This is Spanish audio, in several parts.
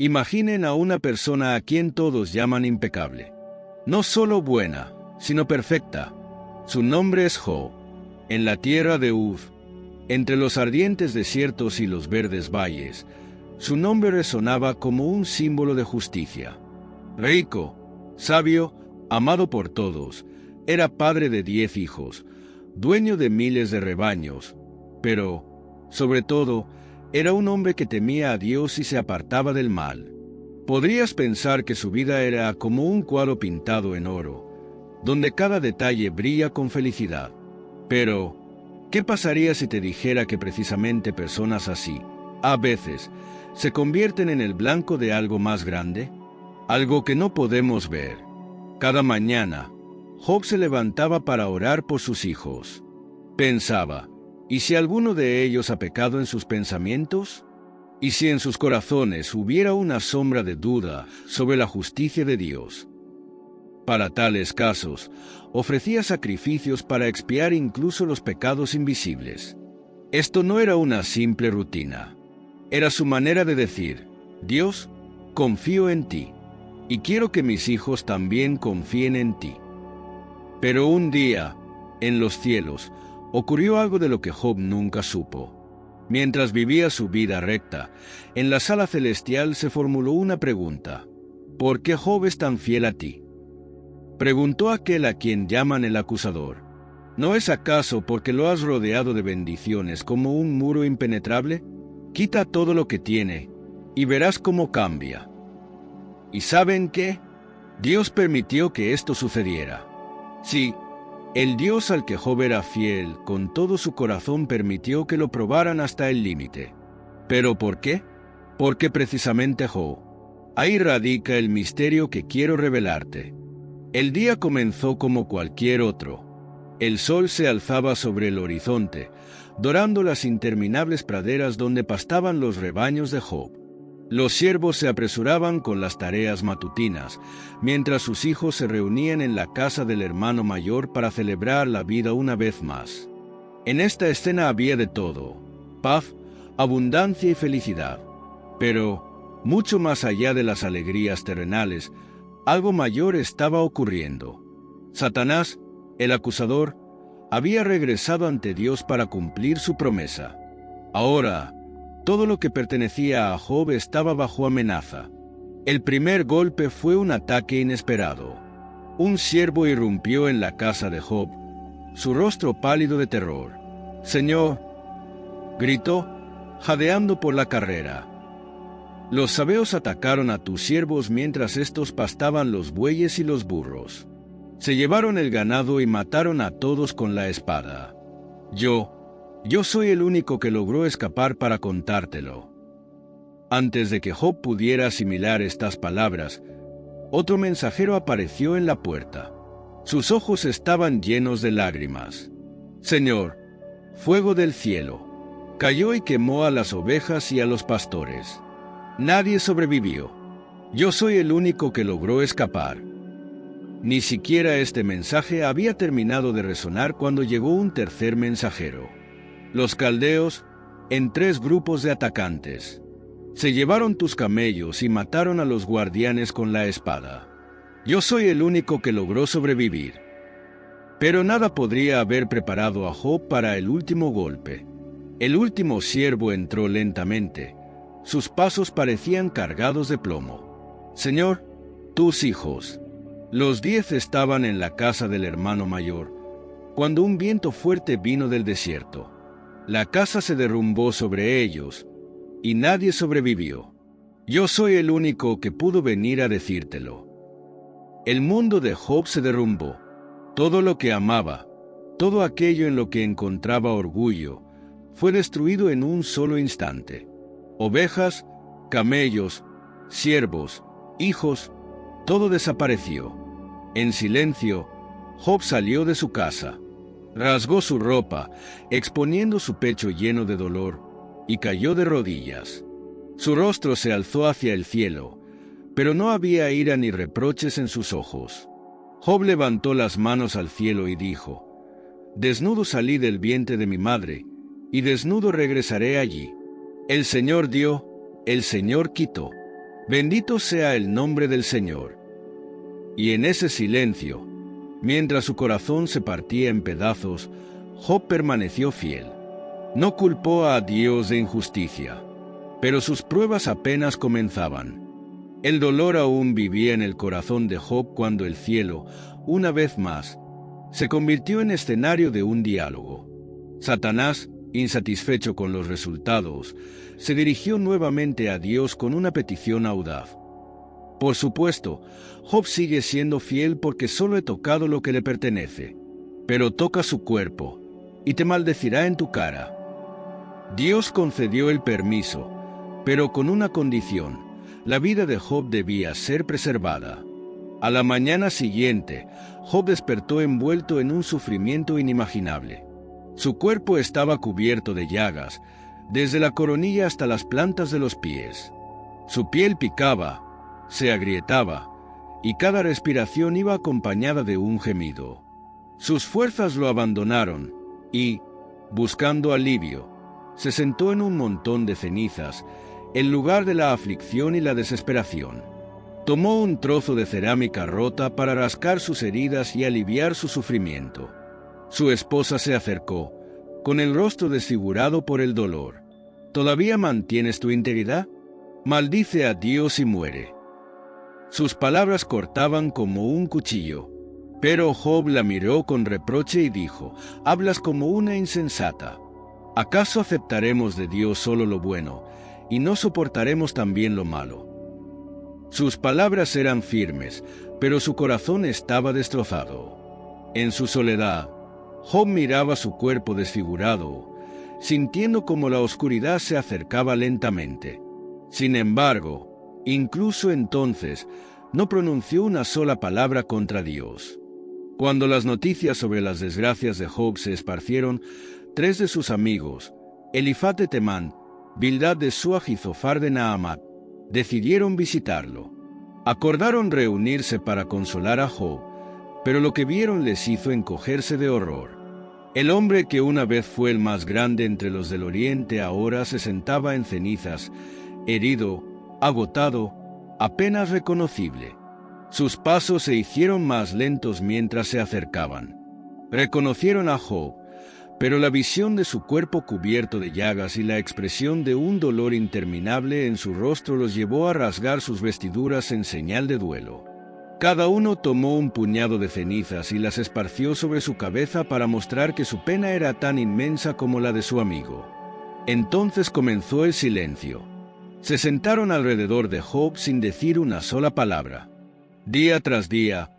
Imaginen a una persona a quien todos llaman impecable. No solo buena, sino perfecta. Su nombre es Job. En la tierra de Uz, entre los ardientes desiertos y los verdes valles, su nombre resonaba como un símbolo de justicia. Rico, sabio, amado por todos, era padre de 10 hijos, dueño de miles de rebaños, pero, sobre todo, era un hombre que temía a Dios y se apartaba del mal. Podrías pensar que su vida era como un cuadro pintado en oro, donde cada detalle brilla con felicidad. Pero, ¿qué pasaría si te dijera que precisamente personas así, a veces, se convierten en el blanco de algo más grande? Algo que no podemos ver. Cada mañana, Job se levantaba para orar por sus hijos. Pensaba, ¿y si alguno de ellos ha pecado en sus pensamientos? ¿Y si en sus corazones hubiera una sombra de duda sobre la justicia de Dios? Para tales casos, ofrecía sacrificios para expiar incluso los pecados invisibles. Esto no era una simple rutina. Era su manera de decir, Dios, confío en ti, y quiero que mis hijos también confíen en ti. Pero un día, en los cielos, ocurrió algo de lo que Job nunca supo. Mientras vivía su vida recta, en la sala celestial se formuló una pregunta. ¿Por qué Job es tan fiel a ti? Preguntó aquel a quien llaman el acusador. ¿No es acaso porque lo has rodeado de bendiciones como un muro impenetrable? Quita todo lo que tiene, y verás cómo cambia. ¿Y saben qué? Dios permitió que esto sucediera. Sí, el Dios al que Job era fiel con todo su corazón permitió que lo probaran hasta el límite. ¿Pero por qué? Porque precisamente Job. Ahí radica el misterio que quiero revelarte. El día comenzó como cualquier otro. El sol se alzaba sobre el horizonte, dorando las interminables praderas donde pastaban los rebaños de Job. Los siervos se apresuraban con las tareas matutinas, mientras sus hijos se reunían en la casa del hermano mayor para celebrar la vida una vez más. En esta escena había de todo: paz, abundancia y felicidad. Pero, mucho más allá de las alegrías terrenales, algo mayor estaba ocurriendo. Satanás, el acusador, había regresado ante Dios para cumplir su promesa. Ahora, todo lo que pertenecía a Job estaba bajo amenaza. El primer golpe fue un ataque inesperado. Un siervo irrumpió en la casa de Job, su rostro pálido de terror. «Señor», gritó, jadeando por la carrera. «Los sabeos atacaron a tus siervos mientras estos pastaban los bueyes y los burros. Se llevaron el ganado y mataron a todos con la espada. Yo soy el único que logró escapar para contártelo». Antes de que Job pudiera asimilar estas palabras, otro mensajero apareció en la puerta. Sus ojos estaban llenos de lágrimas. «Señor, fuego del cielo, cayó y quemó a las ovejas y a los pastores. Nadie sobrevivió. Yo soy el único que logró escapar». Ni siquiera este mensaje había terminado de resonar cuando llegó un tercer mensajero. Los caldeos, en 3 grupos de atacantes, se llevaron tus camellos y mataron a los guardianes con la espada. Yo soy el único que logró sobrevivir. Pero nada podría haber preparado a Job para el último golpe. El último siervo entró lentamente. Sus pasos parecían cargados de plomo. «Señor, tus hijos». Los 10 estaban en la casa del hermano mayor, cuando un viento fuerte vino del desierto. La casa se derrumbó sobre ellos, y nadie sobrevivió. Yo soy el único que pudo venir a decírtelo. El mundo de Job se derrumbó. Todo lo que amaba, todo aquello en lo que encontraba orgullo, fue destruido en un solo instante. Ovejas, camellos, siervos, hijos, todo desapareció. En silencio, Job salió de su casa, rasgó su ropa, exponiendo su pecho lleno de dolor, y cayó de rodillas. Su rostro se alzó hacia el cielo, pero no había ira ni reproches en sus ojos. Job levantó las manos al cielo y dijo: «Desnudo salí del vientre de mi madre, y desnudo regresaré allí. El Señor dio, el Señor quitó. Bendito sea el nombre del Señor. Y en ese silencio, mientras su corazón se partía en pedazos, Job permaneció fiel. No culpó a Dios de injusticia, pero sus pruebas apenas comenzaban. El dolor aún vivía en el corazón de Job cuando el cielo, una vez más, se convirtió en escenario de un diálogo. Satanás, insatisfecho con los resultados, se dirigió nuevamente a Dios con una petición audaz. Por supuesto, Job sigue siendo fiel porque solo he tocado lo que le pertenece, pero toca su cuerpo, y te maldecirá en tu cara. Dios concedió el permiso, pero con una condición: la vida de Job debía ser preservada. A la mañana siguiente, Job despertó envuelto en un sufrimiento inimaginable. Su cuerpo estaba cubierto de llagas, desde la coronilla hasta las plantas de los pies. Su piel picaba, se agrietaba, y cada respiración iba acompañada de un gemido. Sus fuerzas lo abandonaron, y, buscando alivio, se sentó en un montón de cenizas, en lugar de la aflicción y la desesperación. Tomó un trozo de cerámica rota para rascar sus heridas y aliviar su sufrimiento. Su esposa se acercó, con el rostro desfigurado por el dolor. ¿Todavía mantienes tu integridad? Maldice a Dios y muere. Sus palabras cortaban como un cuchillo, pero Job la miró con reproche y dijo: «Hablas como una insensata. ¿Acaso aceptaremos de Dios solo lo bueno, y no soportaremos también lo malo?» Sus palabras eran firmes, pero su corazón estaba destrozado. En su soledad, Job miraba su cuerpo desfigurado, sintiendo como la oscuridad se acercaba lentamente. Sin embargo, incluso entonces, no pronunció una sola palabra contra Dios. Cuando las noticias sobre las desgracias de Job se esparcieron, 3 de sus amigos, Elifaz de Temán, Bildad de Suaj y Zofar de Naamat, decidieron visitarlo. Acordaron reunirse para consolar a Job, pero lo que vieron les hizo encogerse de horror. El hombre que una vez fue el más grande entre los del oriente ahora se sentaba en cenizas, herido, agotado, apenas reconocible. Sus pasos se hicieron más lentos mientras se acercaban. Reconocieron a Job, pero la visión de su cuerpo cubierto de llagas y la expresión de un dolor interminable en su rostro los llevó a rasgar sus vestiduras en señal de duelo. Cada uno tomó un puñado de cenizas y las esparció sobre su cabeza para mostrar que su pena era tan inmensa como la de su amigo. Entonces comenzó el silencio. Se sentaron alrededor de Job sin decir una sola palabra. Día tras día,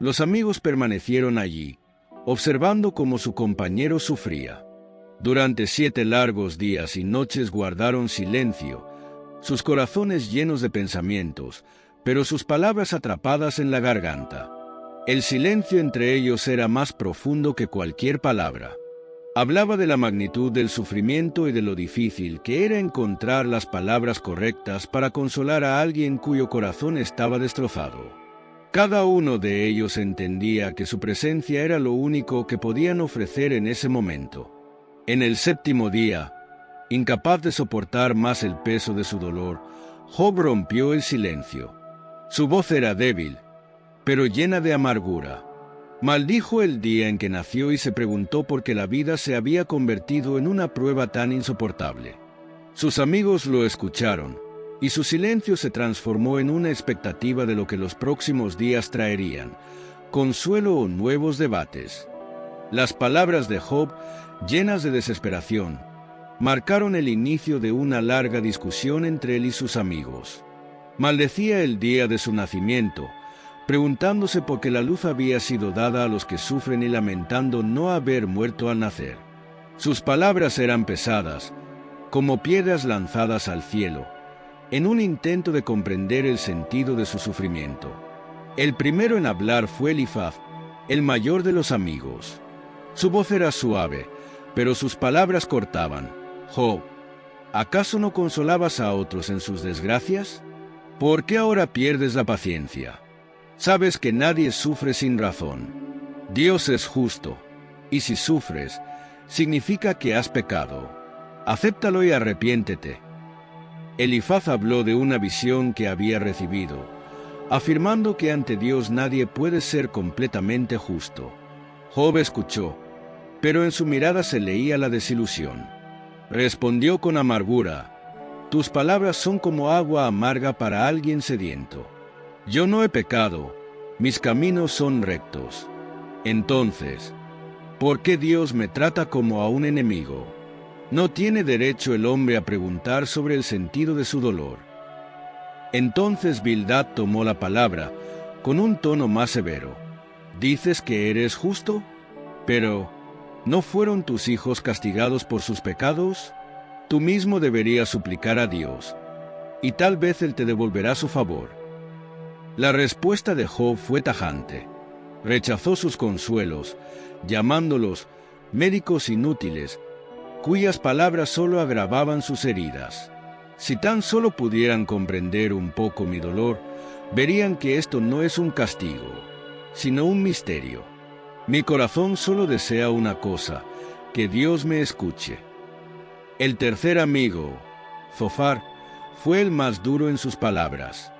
los amigos permanecieron allí, observando cómo su compañero sufría. Durante 7 largos días y noches guardaron silencio, sus corazones llenos de pensamientos, pero sus palabras atrapadas en la garganta. El silencio entre ellos era más profundo que cualquier palabra. Hablaba de la magnitud del sufrimiento y de lo difícil que era encontrar las palabras correctas para consolar a alguien cuyo corazón estaba destrozado. Cada uno de ellos entendía que su presencia era lo único que podían ofrecer en ese momento. En el 7º día, incapaz de soportar más el peso de su dolor, Job rompió el silencio. Su voz era débil, pero llena de amargura. Maldijo el día en que nació y se preguntó por qué la vida se había convertido en una prueba tan insoportable. Sus amigos lo escucharon, y su silencio se transformó en una expectativa de lo que los próximos días traerían, consuelo o nuevos debates. Las palabras de Job, llenas de desesperación, marcaron el inicio de una larga discusión entre él y sus amigos. Maldecía el día de su nacimiento, preguntándose por qué la luz había sido dada a los que sufren y lamentando no haber muerto al nacer. Sus palabras eran pesadas, como piedras lanzadas al cielo, en un intento de comprender el sentido de su sufrimiento. El primero en hablar fue Elifaz, el mayor de los amigos. Su voz era suave, pero sus palabras cortaban. «Job, ¿acaso no consolabas a otros en sus desgracias? ¿Por qué ahora pierdes la paciencia? Sabes que nadie sufre sin razón. Dios es justo, y si sufres, significa que has pecado. Acéptalo y arrepiéntete». Elifaz habló de una visión que había recibido, afirmando que ante Dios nadie puede ser completamente justo. Job escuchó, pero en su mirada se leía la desilusión. Respondió con amargura: tus palabras son como agua amarga para alguien sediento. Yo no he pecado, mis caminos son rectos. Entonces, ¿por qué Dios me trata como a un enemigo? No tiene derecho el hombre a preguntar sobre el sentido de su dolor. Entonces Bildad tomó la palabra, con un tono más severo. ¿Dices que eres justo? Pero, ¿no fueron tus hijos castigados por sus pecados? Tú mismo deberías suplicar a Dios, y tal vez Él te devolverá su favor. La respuesta de Job fue tajante. Rechazó sus consuelos, llamándolos médicos inútiles, cuyas palabras solo agravaban sus heridas. Si tan solo pudieran comprender un poco mi dolor, verían que esto no es un castigo, sino un misterio. Mi corazón solo desea una cosa: que Dios me escuche. El tercer amigo, Zofar, fue el más duro en sus palabras.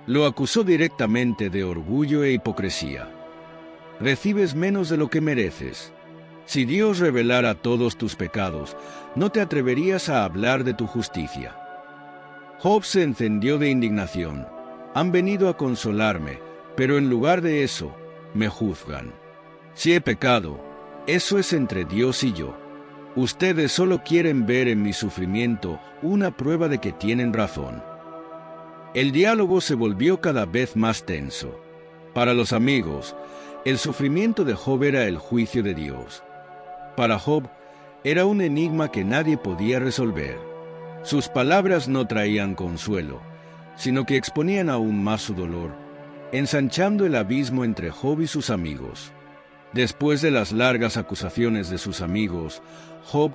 Lo acusó directamente de orgullo e hipocresía. Recibes menos de lo que mereces. Si Dios revelara todos tus pecados, no te atreverías a hablar de tu justicia. Job se encendió de indignación. Han venido a consolarme, pero en lugar de eso, me juzgan. Si he pecado, eso es entre Dios y yo. Ustedes solo quieren ver en mi sufrimiento una prueba de que tienen razón. El diálogo se volvió cada vez más tenso. Para los amigos, el sufrimiento de Job era el juicio de Dios. Para Job, era un enigma que nadie podía resolver. Sus palabras no traían consuelo, sino que exponían aún más su dolor, ensanchando el abismo entre Job y sus amigos. Después de las largas acusaciones de sus amigos, Job,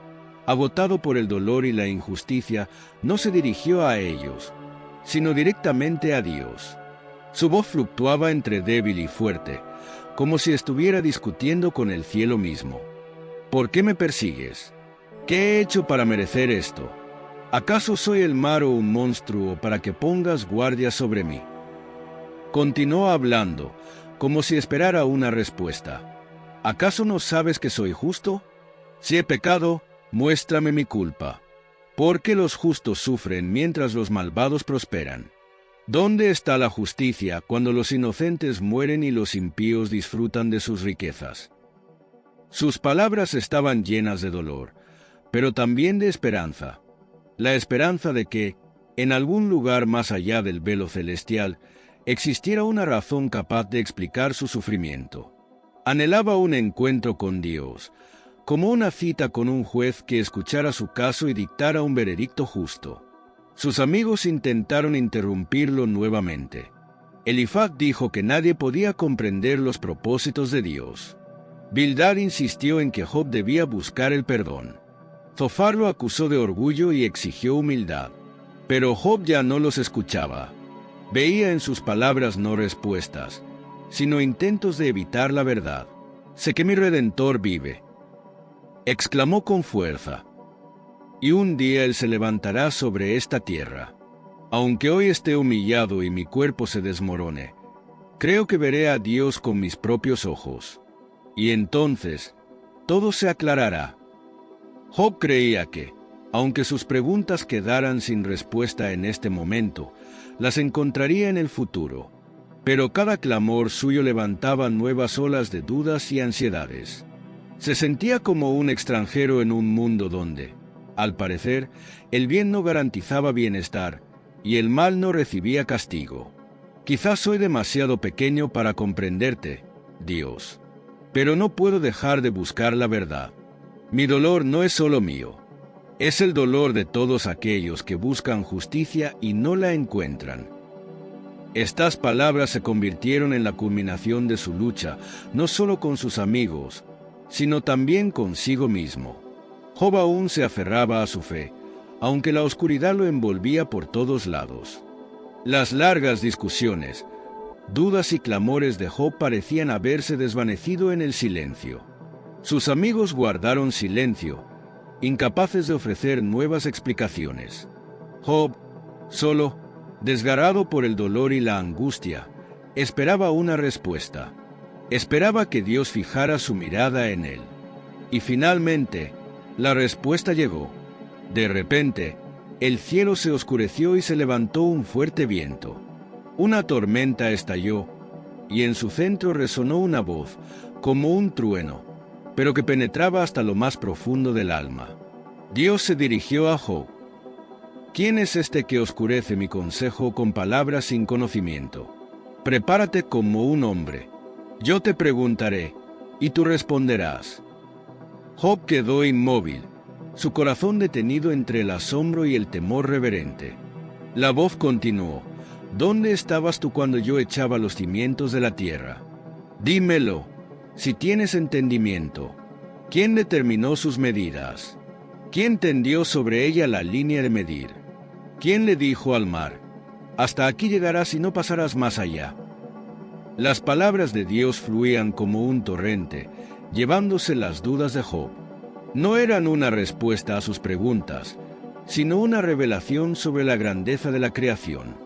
agotado por el dolor y la injusticia, no se dirigió a ellos, sino directamente a Dios. Su voz fluctuaba entre débil y fuerte, como si estuviera discutiendo con el cielo mismo. ¿Por qué me persigues? ¿Qué he hecho para merecer esto? ¿Acaso soy el mar o un monstruo para que pongas guardia sobre mí? Continuó hablando, como si esperara una respuesta. ¿Acaso no sabes que soy justo? Si he pecado, muéstrame mi culpa. ¿Por qué los justos sufren mientras los malvados prosperan? ¿Dónde está la justicia cuando los inocentes mueren y los impíos disfrutan de sus riquezas? Sus palabras estaban llenas de dolor, pero también de esperanza. La esperanza de que, en algún lugar más allá del velo celestial, existiera una razón capaz de explicar su sufrimiento. Anhelaba un encuentro con Dios, como una cita con un juez que escuchara su caso y dictara un veredicto justo. Sus amigos intentaron interrumpirlo nuevamente. Elifaz dijo que nadie podía comprender los propósitos de Dios. Bildad insistió en que Job debía buscar el perdón. Zofar lo acusó de orgullo y exigió humildad. Pero Job ya no los escuchaba. Veía en sus palabras no respuestas, sino intentos de evitar la verdad. «Sé que mi Redentor vive», exclamó con fuerza. «Y un día Él se levantará sobre esta tierra. Aunque hoy esté humillado y mi cuerpo se desmorone, creo que veré a Dios con mis propios ojos. Y entonces, todo se aclarará». Job creía que, aunque sus preguntas quedaran sin respuesta en este momento, las encontraría en el futuro. Pero cada clamor suyo levantaba nuevas olas de dudas y ansiedades. Se sentía como un extranjero en un mundo donde, al parecer, el bien no garantizaba bienestar y el mal no recibía castigo. «Quizás soy demasiado pequeño para comprenderte, Dios, pero no puedo dejar de buscar la verdad. Mi dolor no es solo mío, es el dolor de todos aquellos que buscan justicia y no la encuentran». Estas palabras se convirtieron en la culminación de su lucha, no solo con sus amigos, sino también consigo mismo. Job aún se aferraba a su fe, aunque la oscuridad lo envolvía por todos lados. Las largas discusiones, dudas y clamores de Job parecían haberse desvanecido en el silencio. Sus amigos guardaron silencio, incapaces de ofrecer nuevas explicaciones. Job, Solo, desgarrado por el dolor y la angustia, esperaba una respuesta. Esperaba que Dios fijara su mirada en él. Y finalmente, la respuesta llegó. De repente, el cielo se oscureció y se levantó un fuerte viento. Una tormenta estalló, y en su centro resonó una voz, como un trueno, pero que penetraba hasta lo más profundo del alma. Dios se dirigió a Job. ¿Quién es este que oscurece mi consejo con palabras sin conocimiento? Prepárate como un hombre. Yo te preguntaré, y tú responderás. Job quedó inmóvil, su corazón detenido entre el asombro y el temor reverente. La voz continuó: ¿Dónde estabas tú cuando yo echaba los cimientos de la tierra? Dímelo, si tienes entendimiento. ¿Quién determinó sus medidas? ¿Quién tendió sobre ella la línea de medir? ¿Quién le dijo al mar: hasta aquí llegarás y no pasarás más allá? Las palabras de Dios fluían como un torrente, llevándose las dudas de Job. No eran una respuesta a sus preguntas, sino una revelación sobre la grandeza de la creación.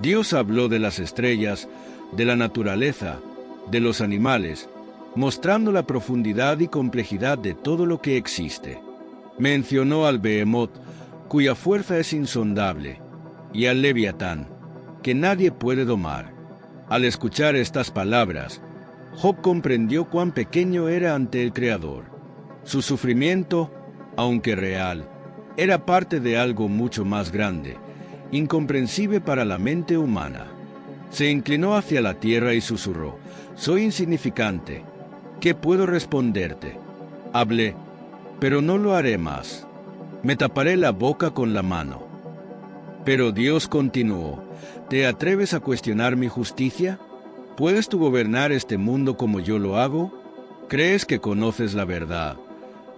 Dios habló de las estrellas, de la naturaleza, de los animales, mostrando la profundidad y complejidad de todo lo que existe. Mencionó al Behemoth, cuya fuerza es insondable, y al Leviatán, que nadie puede domar. Al escuchar estas palabras, Job comprendió cuán pequeño era ante el Creador. Su sufrimiento, aunque real, era parte de algo mucho más grande, incomprensible para la mente humana. Se inclinó hacia la tierra y susurró: «Soy insignificante. ¿Qué puedo responderte?» Hablé, pero no lo haré más. Me taparé la boca con la mano. Pero Dios continuó: ¿te atreves a cuestionar mi justicia? ¿Puedes tú gobernar este mundo como yo lo hago? Crees que conoces la verdad,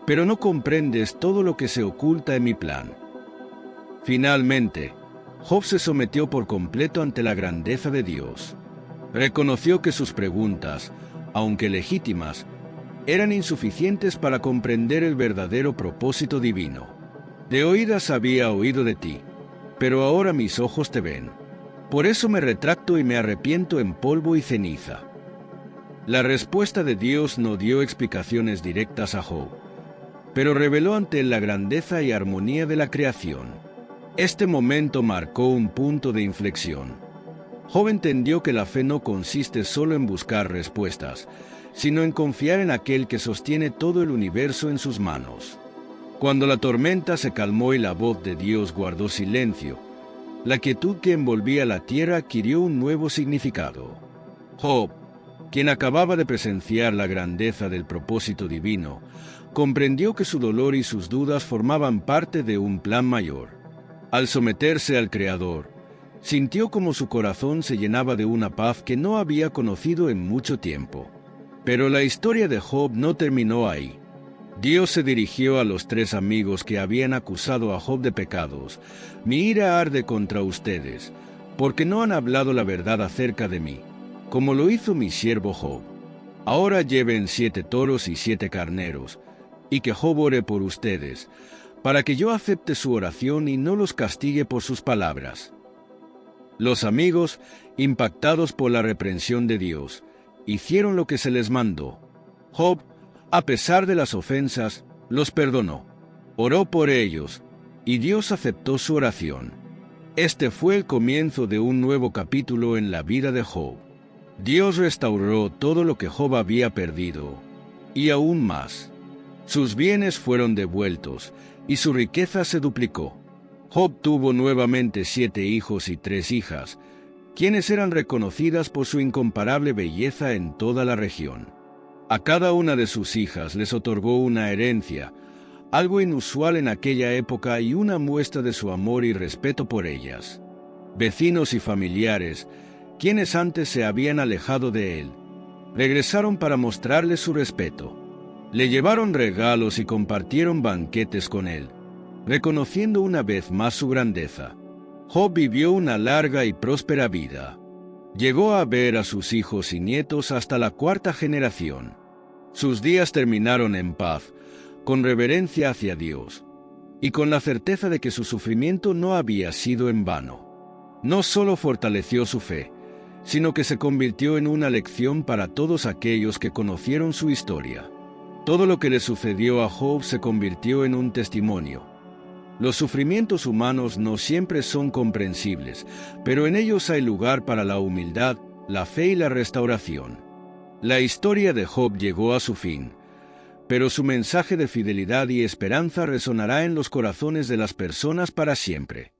pero no comprendes todo lo que se oculta en mi plan. Finalmente, Job se sometió por completo ante la grandeza de Dios. Reconoció que sus preguntas, aunque legítimas, eran insuficientes para comprender el verdadero propósito divino. De oídas había oído de ti, pero ahora mis ojos te ven. Por eso me retracto y me arrepiento en polvo y ceniza. La respuesta de Dios no dio explicaciones directas a Job, pero reveló ante él la grandeza y armonía de la creación. Este momento marcó un punto de inflexión. Job entendió que la fe no consiste solo en buscar respuestas, sino en confiar en aquel que sostiene todo el universo en sus manos. Cuando la tormenta se calmó y la voz de Dios guardó silencio, la quietud que envolvía la tierra adquirió un nuevo significado. Job, quien acababa de presenciar la grandeza del propósito divino, comprendió que su dolor y sus dudas formaban parte de un plan mayor. Al someterse al Creador, sintió como su corazón se llenaba de una paz que no había conocido en mucho tiempo. Pero la historia de Job no terminó ahí. Dios se dirigió a los 3 amigos que habían acusado a Job de pecados. Mi ira arde contra ustedes, porque no han hablado la verdad acerca de mí, como lo hizo mi siervo Job. Ahora lleven 7 toros y 7 carneros, y que Job ore por ustedes, para que yo acepte su oración y no los castigue por sus palabras. Los amigos, impactados por la reprensión de Dios, hicieron lo que se les mandó. Job, a pesar de las ofensas, los perdonó. Oró por ellos, y Dios aceptó su oración. Este fue el comienzo de un nuevo capítulo en la vida de Job. Dios restauró todo lo que Job había perdido, y aún más. Sus bienes fueron devueltos, y su riqueza se duplicó. Job tuvo nuevamente 7 hijos y 3 hijas, quienes eran reconocidas por su incomparable belleza en toda la región. A cada una de sus hijas les otorgó una herencia, algo inusual en aquella época y una muestra de su amor y respeto por ellas. Vecinos y familiares, quienes antes se habían alejado de él, regresaron para mostrarle su respeto. Le llevaron regalos y compartieron banquetes con él, reconociendo una vez más su grandeza. Job vivió una larga y próspera vida. Llegó a ver a sus hijos y nietos hasta la 4ª generación. Sus días terminaron en paz, con reverencia hacia Dios. y con la certeza de que su sufrimiento no había sido en vano. No solo fortaleció su fe, sino que se convirtió en una lección para todos aquellos que conocieron su historia. Todo lo que le sucedió a Job se convirtió en un testimonio. Los sufrimientos humanos no siempre son comprensibles, pero en ellos hay lugar para la humildad, la fe y la restauración. La historia de Job llegó a su fin, pero su mensaje de fidelidad y esperanza resonará en los corazones de las personas para siempre.